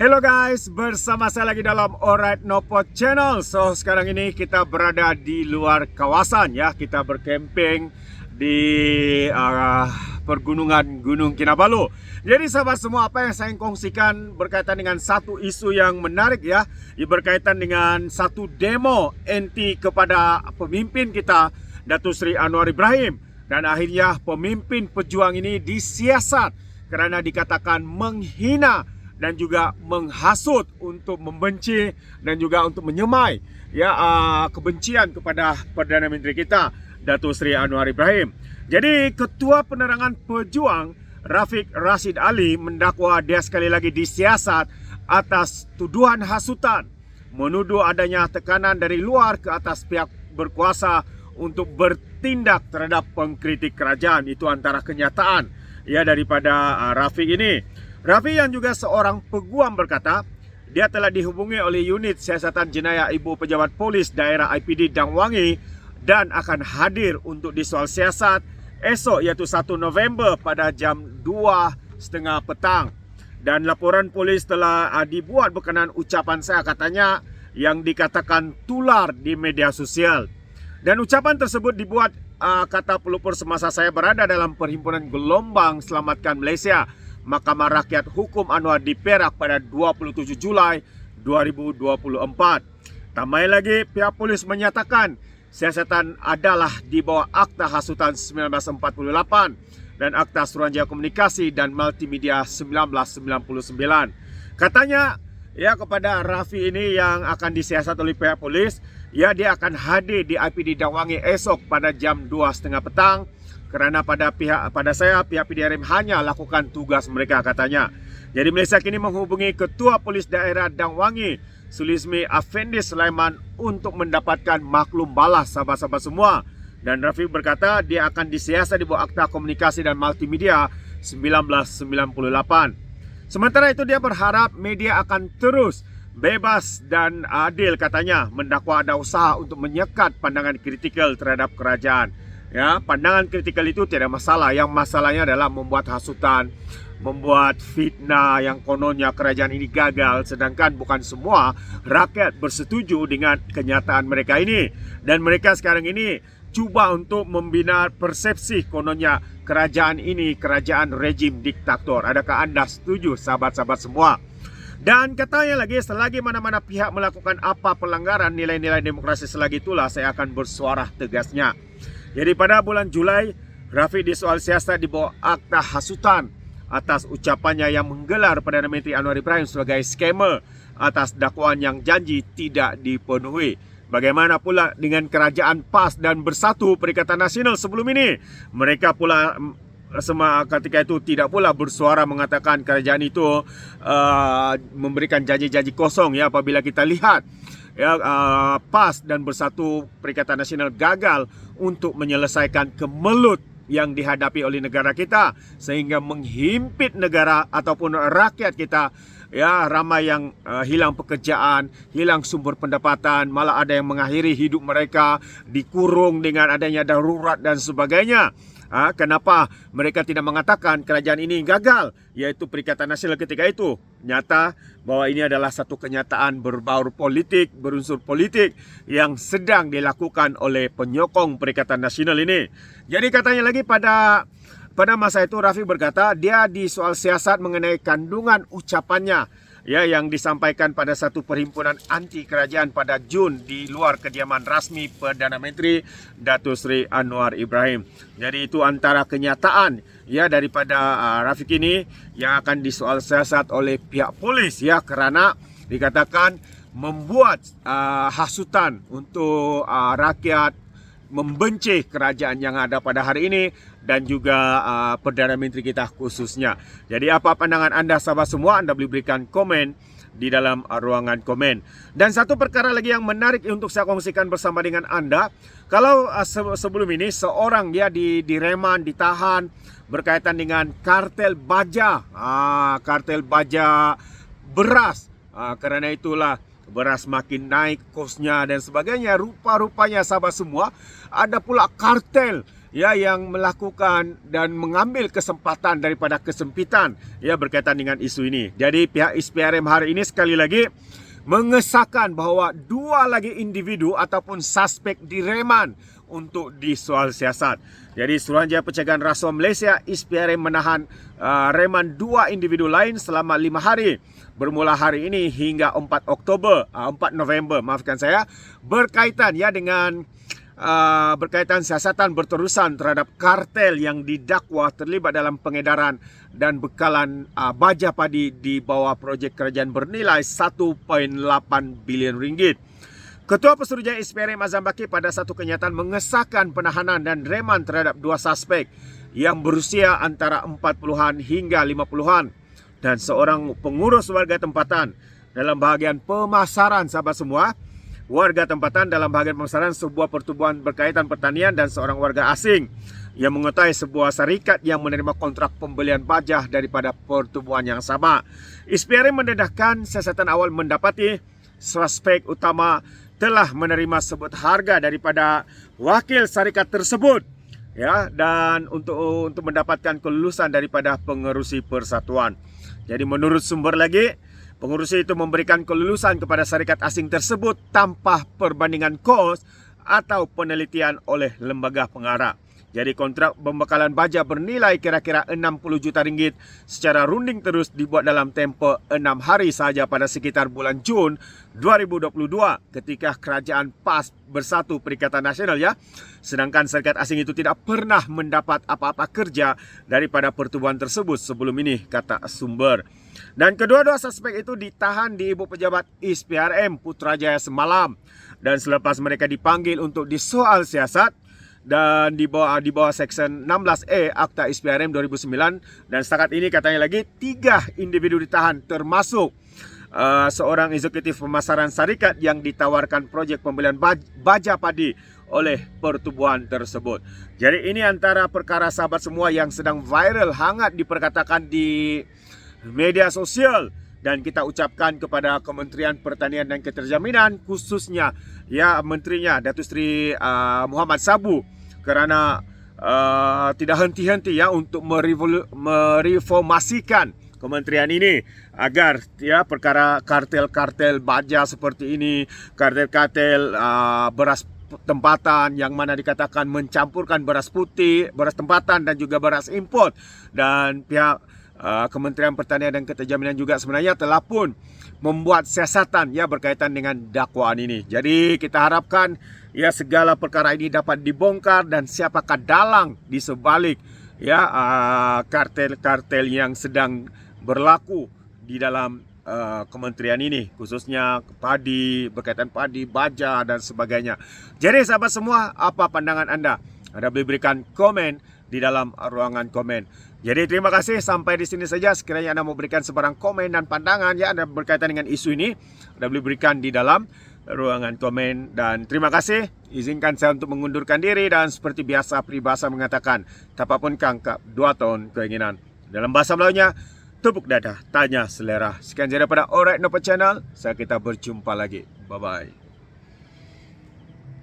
Hello guys, bersama saya lagi dalam Alright Nopo Channel. So sekarang ini kita berada di luar kawasan ya. Kita berkemping di pergunungan Gunung Kinabalu. Jadi sahabat semua, apa yang saya kongsikan berkaitan dengan satu isu yang menarik ya, berkaitan dengan satu demo anti kepada pemimpin kita, Datuk Seri Anwar Ibrahim. Dan akhirnya pemimpin pejuang ini disiasat kerana dikatakan menghina dan juga menghasut untuk membenci dan juga untuk menyemai ya kebencian kepada Perdana Menteri kita, Datuk Seri Anwar Ibrahim. Jadi Ketua Penerangan Pejuang Rafiq Rashid Ali mendakwa dia sekali lagi disiasat atas tuduhan hasutan, menuduh adanya tekanan dari luar ke atas pihak berkuasa untuk bertindak terhadap pengkritik kerajaan. Itu antara kenyataan ya daripada Rafiq ini. Rafiq yang juga seorang peguam berkata, dia telah dihubungi oleh unit siasatan jenayah Ibu Pejabat Polis Daerah IPD Dangwangi dan akan hadir untuk disoal siasat esok, iaitu 1 November pada jam 2.30 petang. Dan laporan polis telah dibuat berkenaan ucapan saya, katanya, yang dikatakan tular di media sosial. Dan ucapan tersebut dibuat kata pelupur semasa saya berada dalam Perhimpunan Gelombang Selamatkan Malaysia, Mahkamah Rakyat Hukum Anwar di Perak pada 27 Julai 2024. Tambah lagi, pihak polis menyatakan siasatan adalah di bawah Akta Hasutan 1948 dan Akta Suruhanjaya Komunikasi dan Multimedia 1999. Katanya ya kepada Rafiq ini yang akan disiasat oleh pihak polis, ya dia akan hadir di IPD Dangwangi esok pada jam 2.30 petang. Kerana pada saya pihak PDRM hanya lakukan tugas mereka, katanya. Jadi Malaysia kini menghubungi Ketua Polis Daerah Dangwangi, Sulismi Afendi Sulaiman, untuk mendapatkan maklum balas sahabat-sahabat semua. Dan Rafiq berkata dia akan disiasat di bawah Akta Komunikasi dan Multimedia 1998. Sementara itu dia berharap media akan terus bebas dan adil, katanya, mendakwa ada usaha untuk menyekat pandangan kritikal terhadap kerajaan. Ya, pandangan kritikal itu tidak masalah. Yang masalahnya adalah membuat hasutan, membuat fitnah yang kononnya kerajaan ini gagal, sedangkan bukan semua rakyat bersetuju dengan kenyataan mereka ini. Dan mereka sekarang ini cuba untuk membina persepsi kononnya kerajaan ini kerajaan rejim diktator. Adakah anda setuju, sahabat-sahabat semua? Dan katanya lagi, selagi mana-mana pihak melakukan apa pelanggaran nilai-nilai demokrasi, selagi itulah saya akan bersuara, tegasnya. Jadi pada bulan Julai, Rafiq disoal siasat di bawah Akta Hasutan atas ucapannya yang menggelar Perdana Menteri Anwar Ibrahim sebagai scammer atas dakwaan yang janji tidak dipenuhi. Bagaimana pula dengan Kerajaan PAS dan Bersatu Perikatan Nasional sebelum ini? Mereka pula ketika itu tidak pula bersuara mengatakan kerajaan itu memberikan janji-janji kosong ya. Apabila kita lihat ya, PAS dan Bersatu Perikatan Nasional gagal untuk menyelesaikan kemelut yang dihadapi oleh negara kita, sehingga menghimpit negara ataupun rakyat kita. Ya, ramai yang hilang pekerjaan, hilang sumber pendapatan, malah ada yang mengakhiri hidup mereka dikurung dengan adanya darurat dan sebagainya. Kenapa mereka tidak mengatakan kerajaan ini gagal, yaitu Perikatan Nasional ketika itu? Nyata bahwa ini adalah satu kenyataan berbau politik, berunsur politik yang sedang dilakukan oleh penyokong Perikatan Nasional ini. Jadi katanya lagi, pada masa itu Rafiq berkata dia disoal siasat mengenai kandungan ucapannya ya, yang disampaikan pada satu perhimpunan anti kerajaan pada Jun di luar kediaman rasmi Perdana Menteri Datuk Seri Anwar Ibrahim. Jadi itu antara kenyataan ya daripada Rafiq ini yang akan disoal siasat oleh pihak polis ya, kerana dikatakan membuat hasutan untuk rakyat membenci kerajaan yang ada pada hari ini dan juga Perdana Menteri kita khususnya. Jadi apa pandangan anda sahabat semua? Anda boleh berikan komen di dalam ruangan komen. Dan satu perkara lagi yang menarik untuk saya kongsikan bersama dengan anda. Kalau sebelum ini seorang dia direman, ditahan berkaitan dengan kartel baja, kartel baja beras. Kerana itulah beras makin naik kosnya dan sebagainya. Rupa-rupanya sahabat semua, ada pula kartel ya yang melakukan dan mengambil kesempatan daripada kesempitan ya berkaitan dengan isu ini. Jadi pihak SPRM hari ini sekali lagi mengesahkan bahawa 2 lagi individu ataupun suspek direman untuk disoal siasat. Jadi Suruhanjaya Pencegahan Rasuah Malaysia SPRM menahan reman 2 individu lain selama 5 hari bermula hari ini hingga 4 November maafkan saya, berkaitan ya dengan berkaitan siasatan berterusan terhadap kartel yang didakwa terlibat dalam pengedaran dan bekalan baja padi di bawah projek kerajaan bernilai 1.8 bilion ringgit. Ketua Pesuruhjaya SPRM Azam Baki pada satu kenyataan mengesahkan penahanan dan reman terhadap 2 suspek yang berusia antara 40-an hingga 50-an dan seorang pengurus warga tempatan dalam bahagian pemasaran sahabat semua. Warga tempatan dalam bahagian pemasaran sebuah pertubuhan berkaitan pertanian dan seorang warga asing yang mengetahui sebuah syarikat yang menerima kontrak pembelian bajah daripada pertubuhan yang sama. SPRM mendedahkan siasatan awal mendapati suspek utama telah menerima sebut harga daripada wakil syarikat tersebut ya, dan untuk mendapatkan kelulusan daripada pengerusi persatuan. Jadi menurut sumber lagi, pengurusi itu memberikan kelulusan kepada syarikat asing tersebut tanpa perbandingan kos atau penelitian oleh lembaga pengarah. Jadi kontrak pembekalan baja bernilai kira-kira 60 juta ringgit secara runding terus dibuat dalam tempoh 6 hari sahaja pada sekitar bulan Jun 2022 ketika kerajaan PAS Bersatu Perikatan Nasional ya. Sedangkan syarikat asing itu tidak pernah mendapat apa-apa kerja daripada pertubuhan tersebut sebelum ini, kata sumber. Dan kedua-dua suspek itu ditahan di Ibu Pejabat SPRM Putrajaya semalam dan selepas mereka dipanggil untuk disoal siasat dan di bawah Seksyen 16A Akta SPRM 2009 dan setakat ini katanya lagi 3 individu ditahan termasuk seorang eksekutif pemasaran syarikat yang ditawarkan projek pembelian baja padi oleh pertubuhan tersebut. Jadi ini antara perkara sahabat semua yang sedang viral hangat diperkatakan di media sosial dan kita ucapkan kepada Kementerian Pertanian dan Keterjaminan khususnya ya menterinya Datuk Seri Muhammad Sabu kerana tidak henti-henti ya untuk mereformasikan kementerian ini agar ya perkara kartel-kartel baja seperti ini, kartel-kartel beras tempatan yang mana dikatakan mencampurkan beras putih, beras tempatan dan juga beras import, dan pihak Kementerian Pertanian dan Keterjaminan juga sebenarnya telah pun membuat siasatan ya berkaitan dengan dakwaan ini. Jadi kita harapkan ya segala perkara ini dapat dibongkar dan siapakah dalang di sebalik ya kartel-kartel yang sedang berlaku di dalam kementerian ini, khususnya padi, berkaitan padi, baja dan sebagainya. Jadi sahabat semua, apa pandangan anda? Anda boleh berikan komen di dalam ruangan komen. Jadi terima kasih, sampai di sini saja. Sekiranya anda mau berikan sebarang komen dan pandangan ya anda berkaitan dengan isu ini, anda boleh berikan di dalam ruangan komen. Dan terima kasih, izinkan saya untuk mengundurkan diri dan seperti biasa peribahasa mengatakan, tapapun kangkap 2 tahun keinginan. Dalam bahasa Melayunya, tepuk dada, tanya selera. Sekian saja daripada Alright Nopo Channel. Kita berjumpa lagi. Bye-bye.